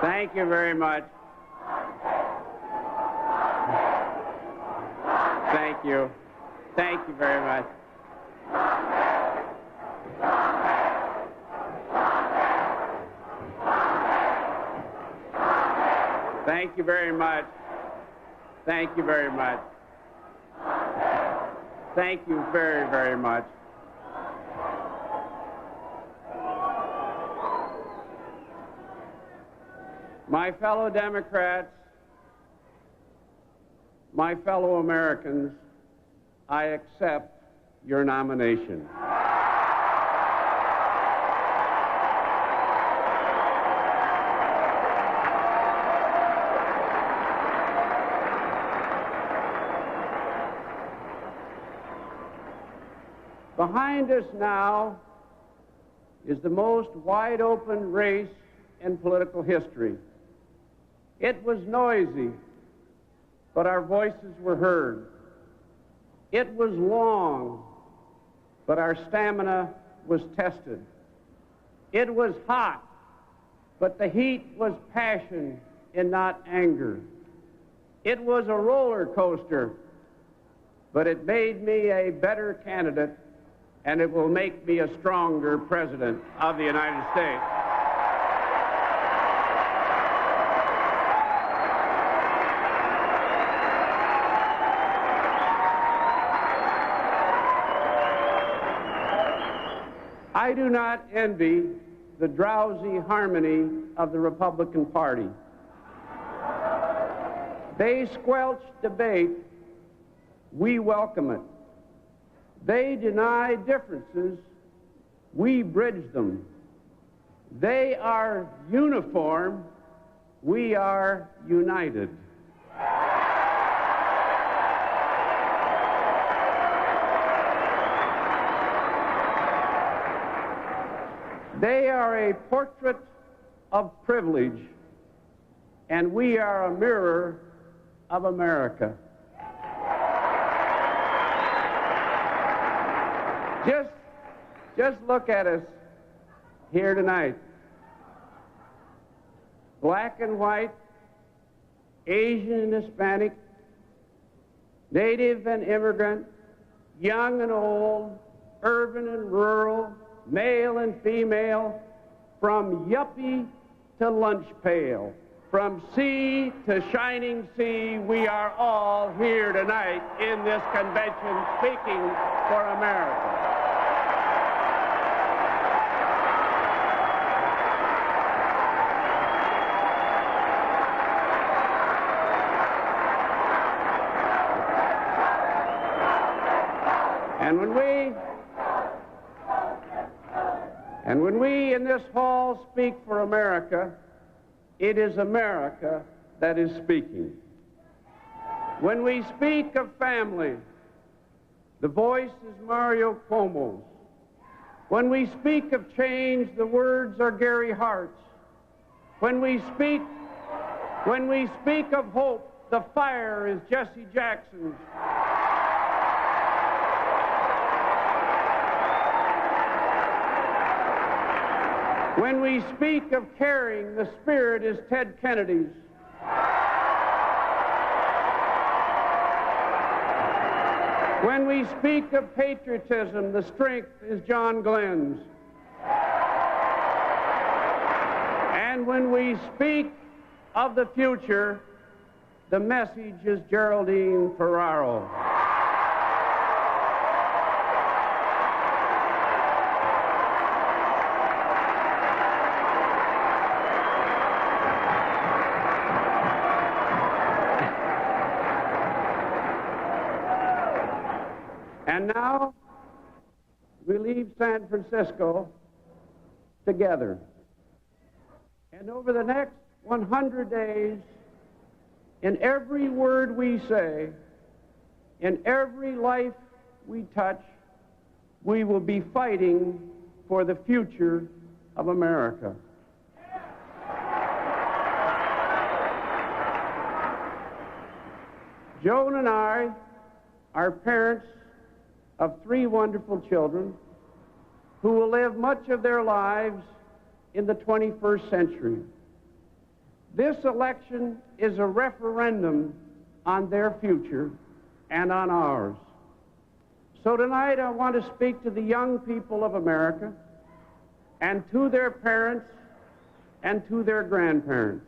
Thank you very much. Thank you. Thank you very much. Thank you very much. Thank you very much. Thank you very, very much. My fellow Democrats, my fellow Americans, I accept your nomination. Behind us now is the most wide-open race in political history. It was noisy, but our voices were heard. It was long, but our stamina was tested. It was hot, but the heat was passion and not anger. It was a roller coaster, but it made me a better candidate, and it will make me a stronger president of the United States. I do not envy the drowsy harmony of the Republican Party. They squelch debate, we welcome it. They deny differences, we bridge them. They are uniform, we are united. They are a portrait of privilege, and we are a mirror of America. Just look at us here tonight. Black and white, Asian and Hispanic, native and immigrant, young and old, urban and rural, male and female, from yuppie to lunch pail, from sea to shining sea, we are all here tonight in this convention speaking for America. And when we in this hall speak for America, it is America that is speaking. When we speak of family, the voice is Mario Cuomo's. When we speak of change, the words are Gary Hart's. When we speak of hope, the fire is Jesse Jackson's. When we speak of caring, the spirit is Ted Kennedy's. When we speak of patriotism, the strength is John Glenn's. And when we speak of the future, the message is Geraldine Ferraro. And now we leave San Francisco together. And over the next 100 days, in every word we say, in every life we touch, we will be fighting for the future of America. Joan and I are parents of 3 wonderful children who will live much of their lives in the 21st century. This election is a referendum on their future and on ours. So tonight I want to speak to the young people of America and to their parents and to their grandparents.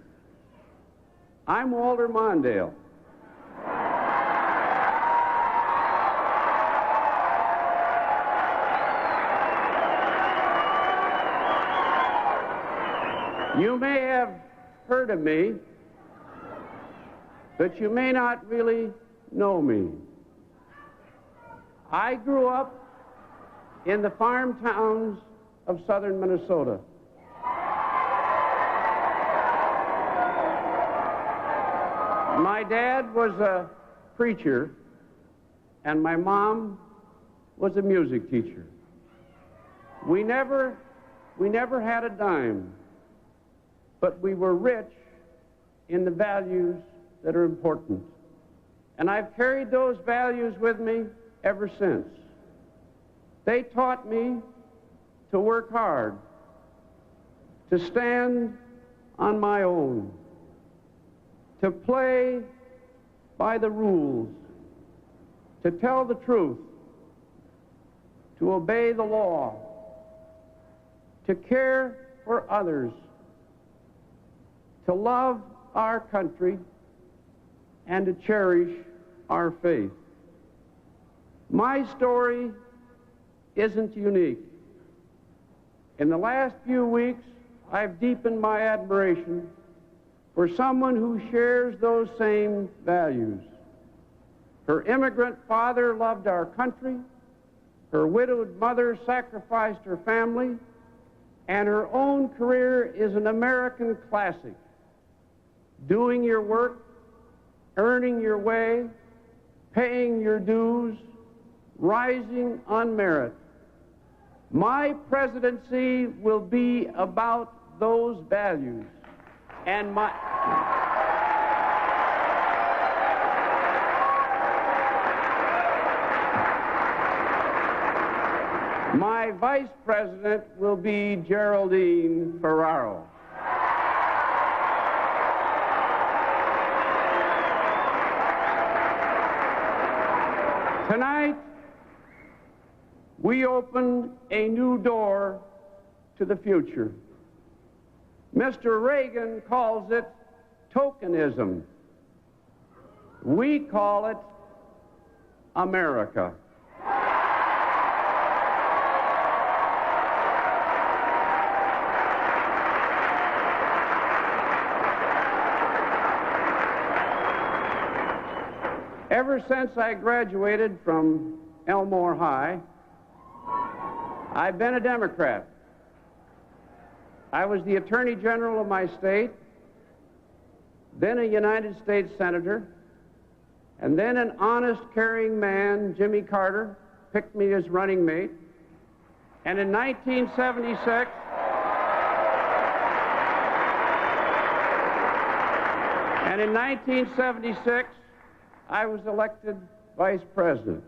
I'm Walter Mondale. You may have heard of me, but you may not really know me. I grew up in the farm towns of southern Minnesota. My dad was a preacher, and my mom was a music teacher. We never had a dime, but we were rich in the values that are important. And I've carried those values with me ever since. They taught me to work hard, to stand on my own, to play by the rules, to tell the truth, to obey the law, to care for others, to love our country, and to cherish our faith. My story isn't unique. In the last few weeks, I've deepened my admiration for someone who shares those same values. Her immigrant father loved our country, her widowed mother sacrificed her family, and her own career is an American classic. Doing your work, earning your way, paying your dues, rising on merit. My presidency will be about those values, and my vice president will be Geraldine Ferraro. Tonight, we open a new door to the future. Mr. Reagan calls it tokenism. We call it America. Ever since I graduated from Elmore High, I've been a Democrat. I was the Attorney General of my state, then a United States Senator, and then an honest, caring man, Jimmy Carter, picked me as running mate. And in 1976, I was elected vice president.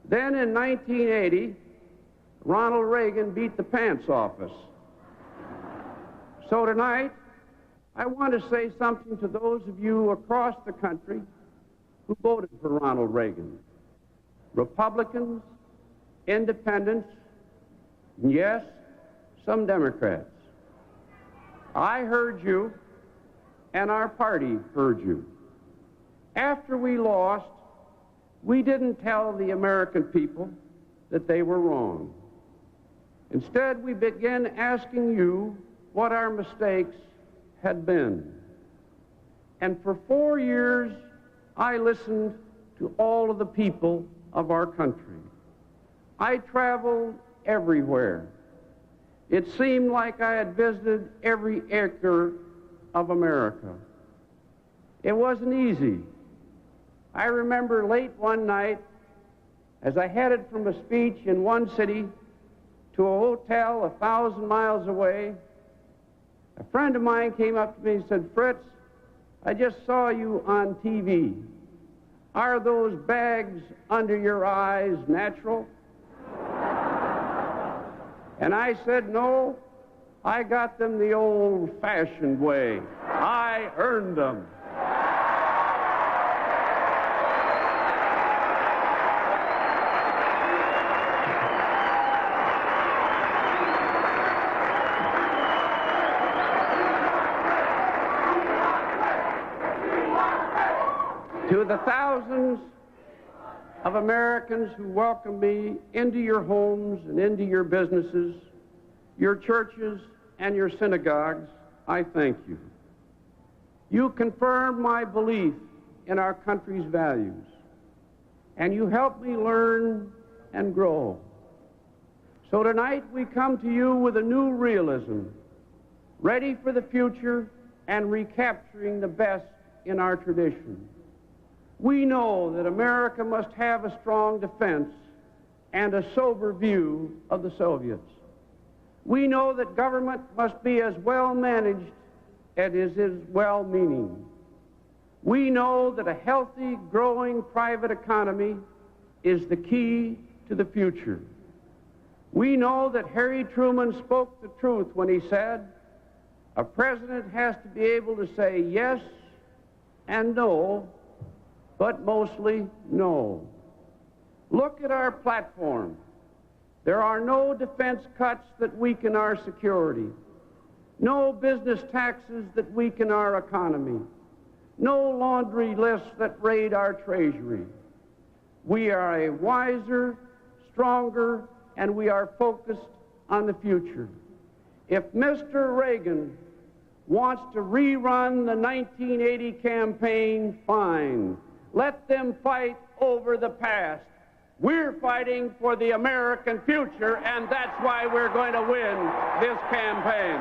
Then in 1980, Ronald Reagan beat the pants off us. So tonight, I want to say something to those of you across the country who voted for Ronald Reagan. Republicans, independents, and yes, some Democrats. I heard you, and our party heard you. After we lost, we didn't tell the American people that they were wrong. Instead, we began asking you what our mistakes had been. And for 4 years, I listened to all of the people of our country. I traveled everywhere. It seemed like I had visited every acre of America. It wasn't easy. I remember late one night, as I headed from a speech in one city to a hotel 1,000 miles away, a friend of mine came up to me and said, "Fritz, I just saw you on TV. Are those bags under your eyes natural?" And I said, "No, I got them the old-fashioned way." I earned them. To the thousands of Americans who welcome me into your homes and into your businesses, your churches, and your synagogues, I thank you. You confirmed my belief in our country's values, and you helped me learn and grow. So tonight we come to you with a new realism, ready for the future and recapturing the best in our tradition. We know that America must have a strong defense and a sober view of the Soviets. We know that government must be as well managed as it is well-meaning. We know that a healthy, growing private economy is the key to the future. We know that Harry Truman spoke the truth when he said, a president has to be able to say yes and no, but mostly no. Look at our platform. There are no defense cuts that weaken our security, no business taxes that weaken our economy, no laundry lists that raid our treasury. We are a wiser, stronger, and we are focused on the future. If Mr. Reagan wants to rerun the 1980 campaign, fine. Let them fight over the past. We're fighting for the American future, and that's why we're going to win this campaign.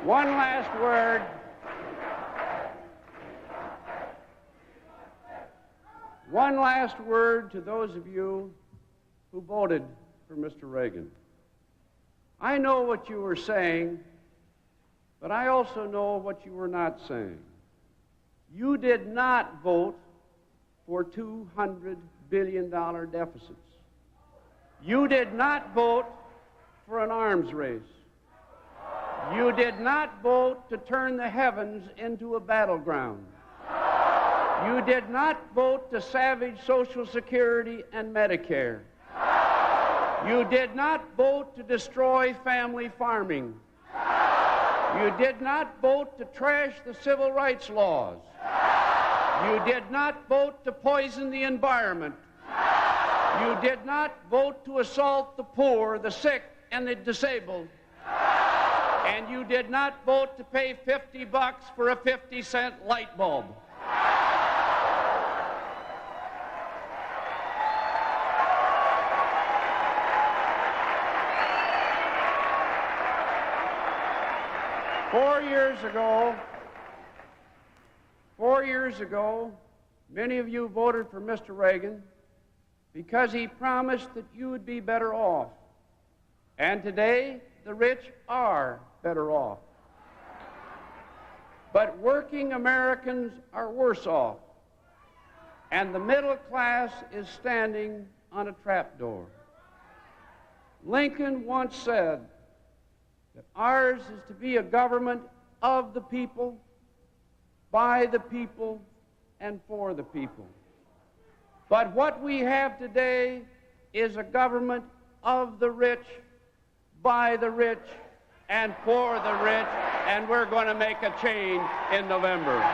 One last word. One last word to those of you who voted for Mr. Reagan. I know what you were saying, but I also know what you were not saying. You did not vote for $200 billion deficits. You did not vote for an arms race. You did not vote to turn the heavens into a battleground. You did not vote to savage Social Security and Medicare. You did not vote to destroy family farming. You did not vote to trash the civil rights laws. You did not vote to poison the environment. You did not vote to assault the poor, the sick, and the disabled. And you did not vote to pay $50 for a 50-cent light bulb. Four years ago, many of you voted for Mr. Reagan because he promised that you would be better off. And today, the rich are better off. But working Americans are worse off, and the middle class is standing on a trapdoor. Lincoln once said that ours is to be a government of the people, by the people, and for the people. But what we have today is a government of the rich, by the rich, and for the rich, and we're going to make a change in November.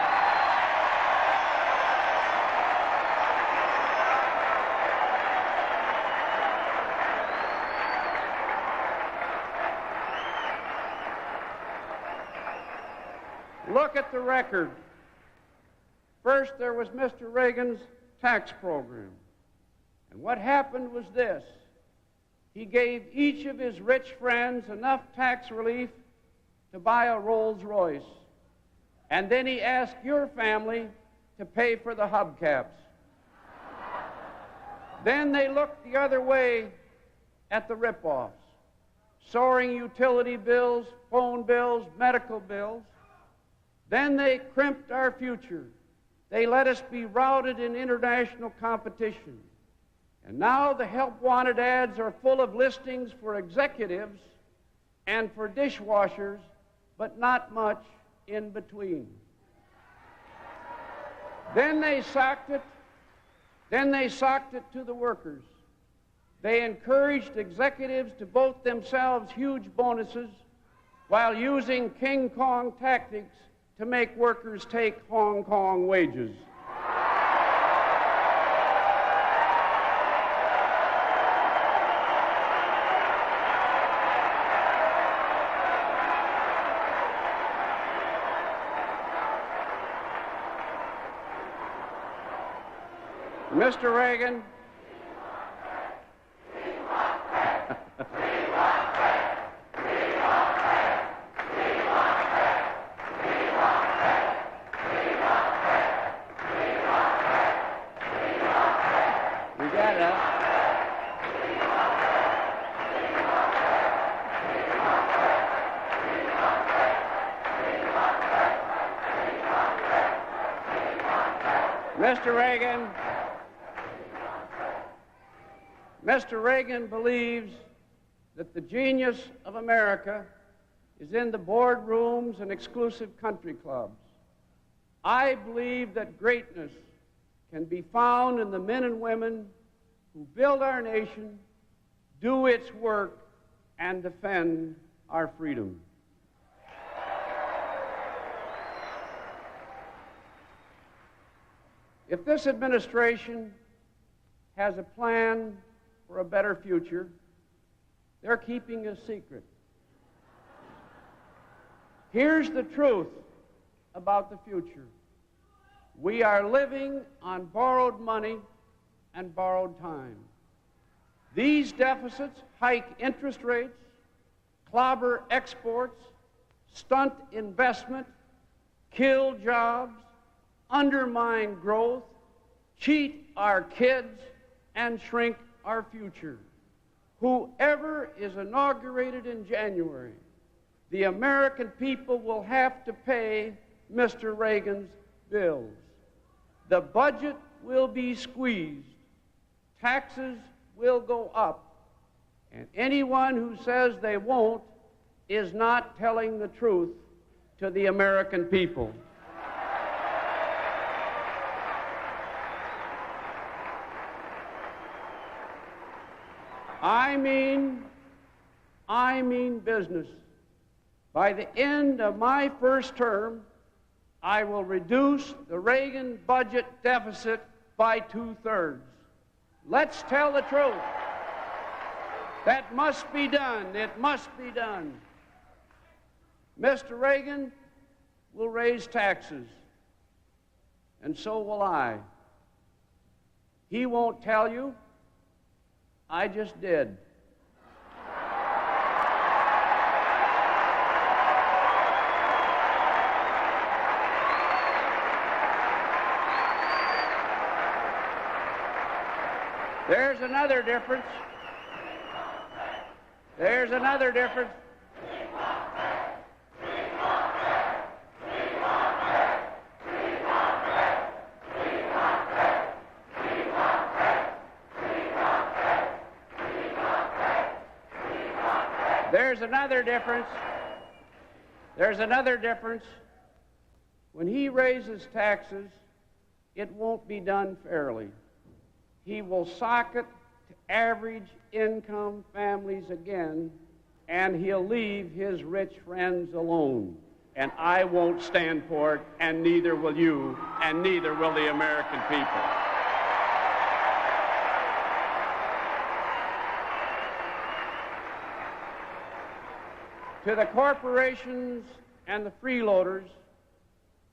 Look at the record. First, there was Mr. Reagan's tax program. And what happened was this. he gave each of his rich friends enough tax relief to buy a Rolls Royce. And then he asked your family to pay for the hubcaps. Then they looked the other way at the rip-offs, soaring utility bills, phone bills, medical bills. Then they crimped our future. They let us be routed in international competition. And now the help-wanted ads are full of listings for executives and for dishwashers, but not much in between. Then they socked it to the workers. They encouraged executives to vote themselves huge bonuses while using King Kong tactics to make workers take Hong Kong wages. Mr. Reagan, Mr. Reagan believes that the genius of America is in the boardrooms and exclusive country clubs. I believe that greatness can be found in the men and women who build our nation, do its work, and defend our freedom. If this administration has a plan for a better future, they're keeping a secret. Here's the truth about the future. We are living on borrowed money and borrowed time. These deficits hike interest rates, clobber exports, stunt investment, kill jobs, undermine growth, cheat our kids, and shrink our future. Whoever is inaugurated in January, the American people will have to pay Mr. Reagan's bills. The budget will be squeezed. Taxes will go up. And anyone who says they won't is not telling the truth to the American people. I mean business. By the end of my first term, I will reduce the Reagan budget deficit by 2/3. Let's tell the truth. That must be done. It must be done. Mr. Reagan will raise taxes, and so will I. He won't tell you. I just did. There's another difference. There's another difference. There's another difference. There's another difference. When he raises taxes, it won't be done fairly. He will sock it to average income families again, and he'll leave his rich friends alone. And I won't stand for it, and neither will you, and neither will the American people. To the corporations and the freeloaders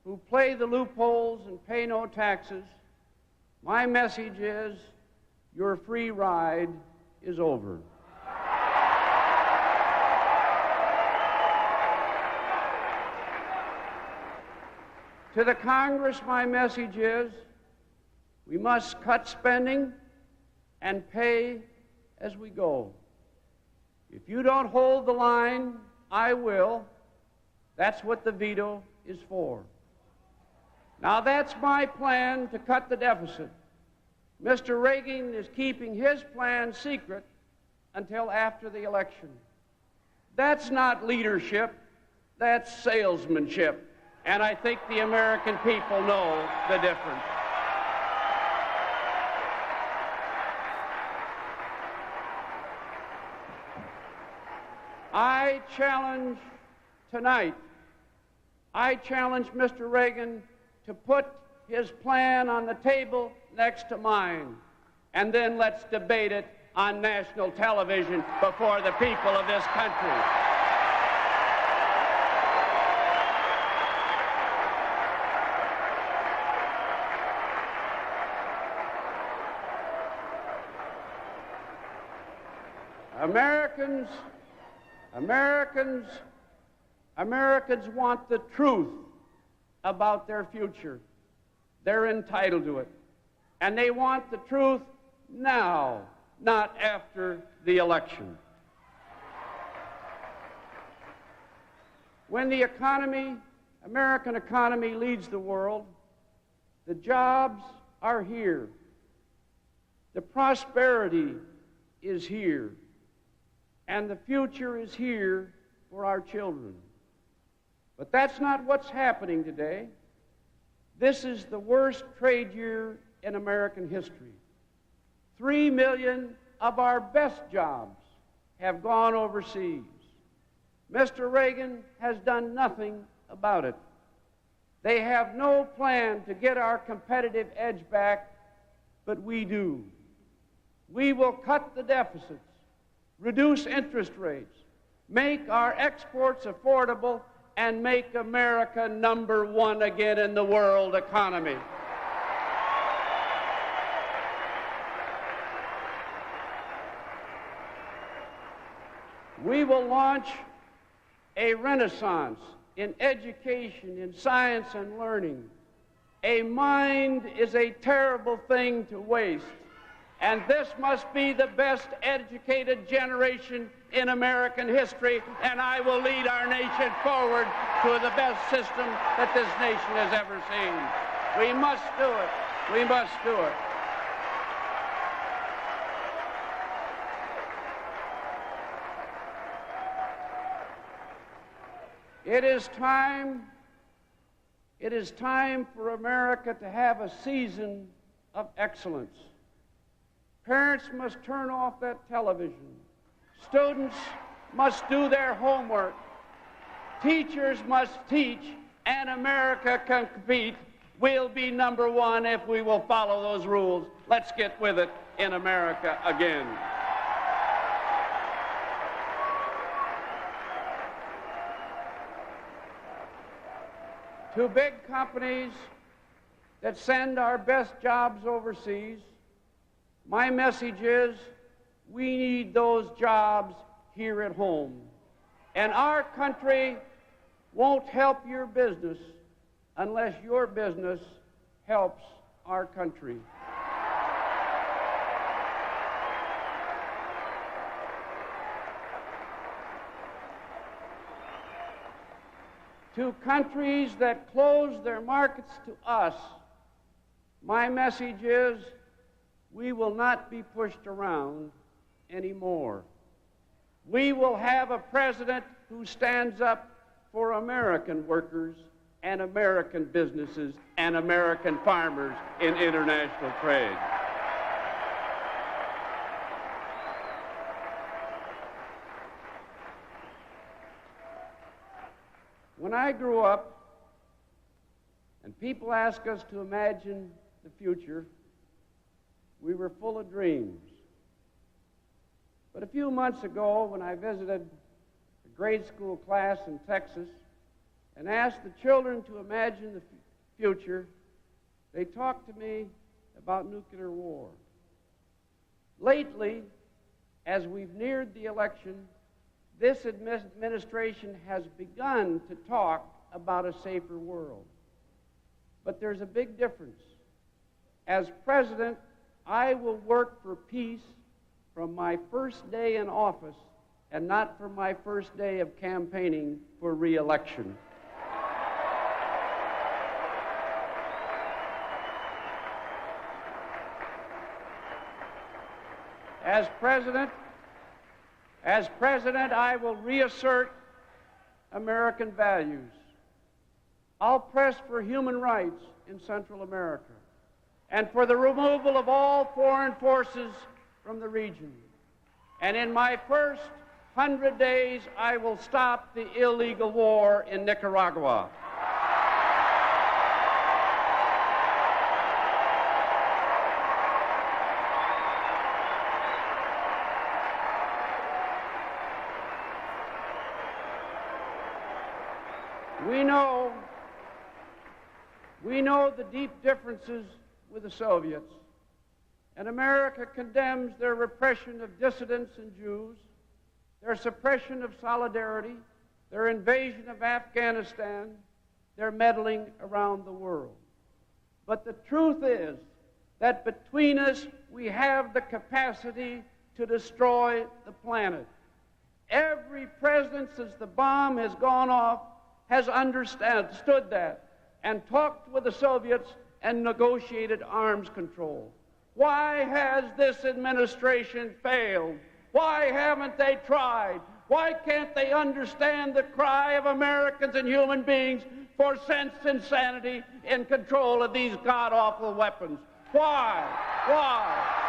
who play the loopholes and pay no taxes, my message is, your free ride is over. To the Congress, my message is we must cut spending and pay as we go. If you don't hold the line, I will. That's what the veto is for. Now, that's my plan to cut the deficit. Mr. Reagan is keeping his plan secret until after the election. That's not leadership, that's salesmanship. And I think the American people know the difference. I challenge Mr. Reagan to put his plan on the table next to mine, and then let's debate it on national television before the people of this country. Americans want the truth about their future. They're entitled to it. And they want the truth now, not after the election. When the American economy leads the world, the jobs are here. The prosperity is here. And the future is here for our children. But that's not what's happening today. This is the worst trade year in American history. 3 million of our best jobs have gone overseas. Mr. Reagan has done nothing about it. They have no plan to get our competitive edge back, but we do. We will cut the deficits, reduce interest rates, make our exports affordable, and make America number one again in the world economy. We will launch a renaissance in education, in science and learning. A mind is a terrible thing to waste, and this must be the best educated generation in American history, and I will lead our nation forward to the best system that this nation has ever seen. We must do it. We must do it. It is time for America to have a season of excellence. Parents must turn off that television. Students must do their homework. Teachers must teach, and America can compete. We'll be number one if we will follow those rules. Let's get with it in America again. To big companies that send our best jobs overseas, my message is we need those jobs here at home. And our country won't help your business unless your business helps our country. To countries that close their markets to us, my message is we will not be pushed around anymore. We will have a president who stands up for American workers and American businesses and American farmers in international trade. When I grew up, and people ask us to imagine the future, we were full of dreams. But a few months ago, when I visited a grade school class in Texas and asked the children to imagine the future, they talked to me about nuclear war. Lately, as we've neared the election, this administration has begun to talk about a safer world. But there's a big difference. As president, I will work for peace from my first day in office and not from my first day of campaigning for re-election. As president, I will reassert American values. I'll press for human rights in Central America and for the removal of all foreign forces from the region. And in my first 100 days, I will stop the illegal war in Nicaragua. We know the deep differences with the Soviets, and America condemns their repression of dissidents and Jews, their suppression of solidarity, their invasion of Afghanistan, their meddling around the world. But the truth is that between us, we have the capacity to destroy the planet. Every president since the bomb has gone off has understood that and talked with the Soviets and negotiated arms control. Why has this administration failed? Why haven't they tried? Why can't they understand the cry of Americans and human beings for sense and sanity in control of these god-awful weapons? Why? Why?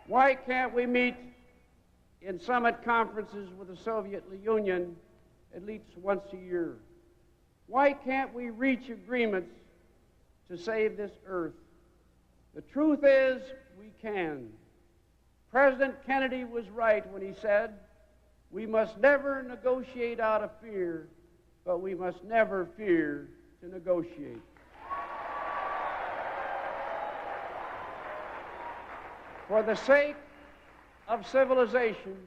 Why can't we meet in summit conferences with the Soviet Union at least once a year? Why can't we reach agreements to save this earth? The truth is, we can. President Kennedy was right when he said, we must never negotiate out of fear, but we must never fear to negotiate. For the sake of civilization,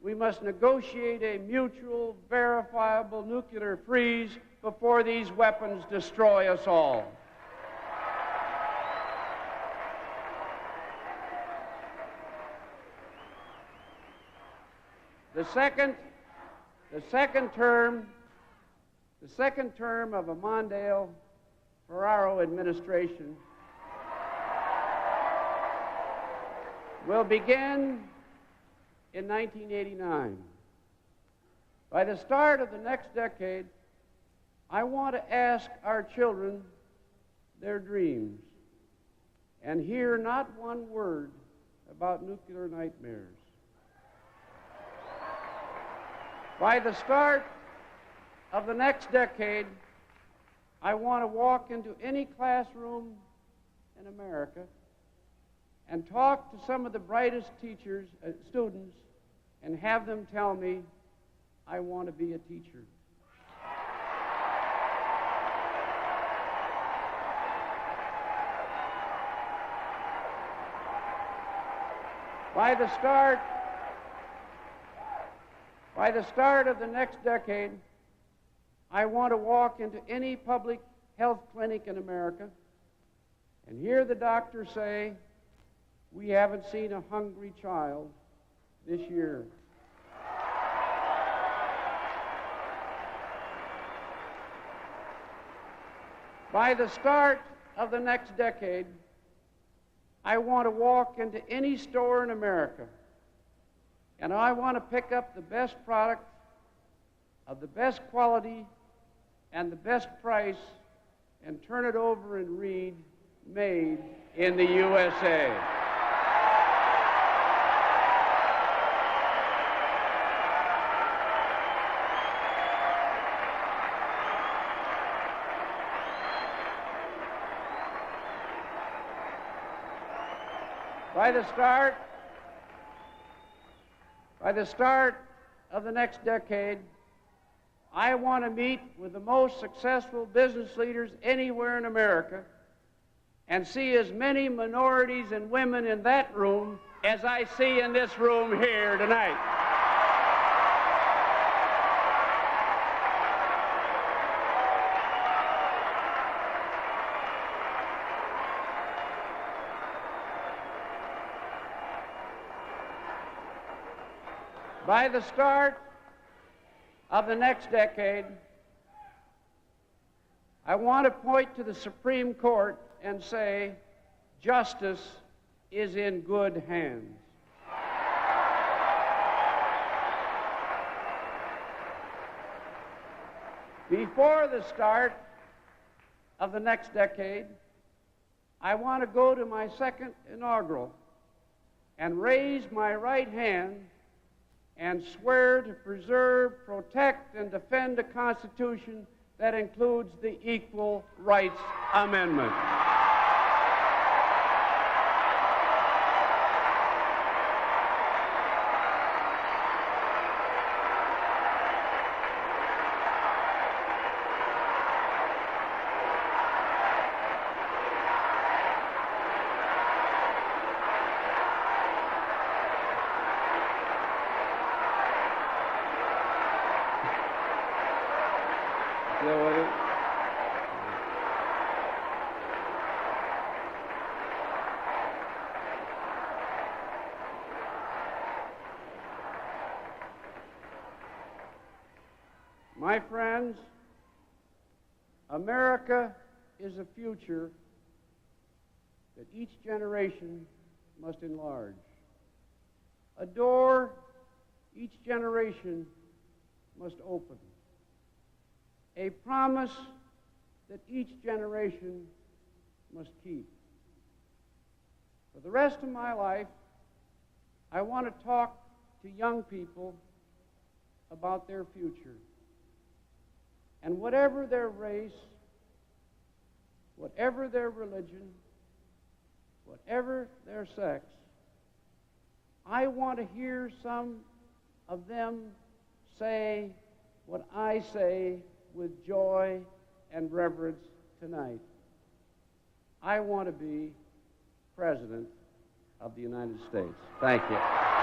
we must negotiate a mutual, verifiable nuclear freeze before these weapons destroy us all. The second term of a Mondale Ferraro administration will begin in 1989. By the start of the next decade, I want to ask our children their dreams and hear not one word about nuclear nightmares. By the start of the next decade, I want to walk into any classroom in America and talk to some of the brightest students, and have them tell me, I want to be a teacher. By the start of the next decade, I want to walk into any public health clinic in America and hear the doctor say, we haven't seen a hungry child this year. By the start of the next decade, I want to walk into any store in America, and I want to pick up the best product of the best quality and the best price and turn it over and read, made in the USA. By the start of the next decade, I want to meet with the most successful business leaders anywhere in America and see as many minorities and women in that room as I see in this room here tonight. By the start of the next decade, I want to point to the Supreme Court and say, justice is in good hands. Before the start of the next decade, I want to go to my second inaugural and raise my right hand and swear to preserve, protect, and defend a Constitution that includes the Equal Rights Amendment. My friends, America is a future that each generation must enlarge. A door each generation must open. A promise that each generation must keep. For the rest of my life, I want to talk to young people about their future. And whatever their race, whatever their religion, whatever their sex, I want to hear some of them say what I say with joy and reverence tonight. I want to be President of the United States. Thank you.